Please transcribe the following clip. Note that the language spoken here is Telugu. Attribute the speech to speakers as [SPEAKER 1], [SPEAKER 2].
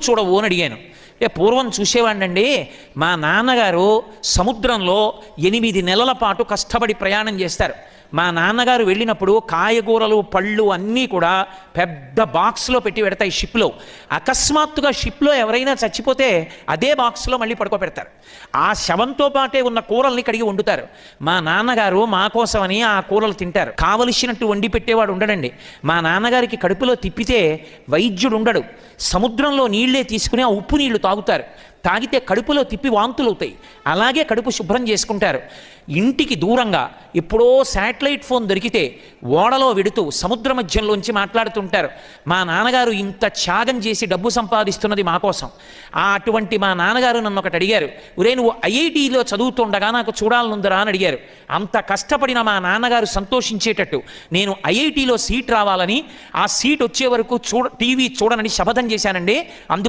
[SPEAKER 1] చూడవు అని అడిగాను. పూర్వం చూసేవాడినండి, మా నాన్నగారు సముద్రంలో 8 నెలల పాటు కష్టపడి ప్రయాణం చేస్తారు. మా నాన్నగారు వెళ్ళినప్పుడు కాయగూరలు పళ్ళు అన్నీ కూడా పెద్ద బాక్స్లో పెట్టి పెడతాయి షిప్లో. అకస్మాత్తుగా షిప్లో ఎవరైనా చచ్చిపోతే అదే బాక్స్లో మళ్ళీ పడుకోబెడతారు. ఆ శవంతో పాటే ఉన్న కూరల్ని కడిగి వండుతారు. మా నాన్నగారు మా కోసమని ఆ కూరలు తింటారు. కావలసినట్టు వండి పెట్టేవాడు ఉండడండి. మా నాన్నగారికి కడుపులో తిప్పితే వైద్యుడు ఉండడు. సముద్రంలో నీళ్లే తీసుకుని ఆ ఉప్పు నీళ్లు తాగుతారు. తాగితే కడుపులో తిప్పి వాంతులు అవుతాయి. అలాగే కడుపు శుభ్రం చేసుకుంటారు. ఇంటికి దూరంగా ఎప్పుడో శాటిలైట్ ఫోన్ దొరికితే ఓడలో వెడుతూ సముద్ర మధ్యంలోంచి మాట్లాడుతుంటారు. మా నాన్నగారు ఇంత త్యాగం చేసి డబ్బు సంపాదిస్తున్నది మా కోసం. అటువంటి మా నాన్నగారు నన్ను ఒకటి అడిగారు, ఒరే నువ్వు ఐఐటీలో చదువుతుండగా నాకు చూడాలనుందరా అని అడిగారు. అంత కష్టపడిన మా నాన్నగారు సంతోషించేటట్టు నేను ఐఐటీలో సీట్ రావాలని, ఆ సీట్ వచ్చే వరకు టీవీ చూడనని శపథం చేశానండి. అందుకు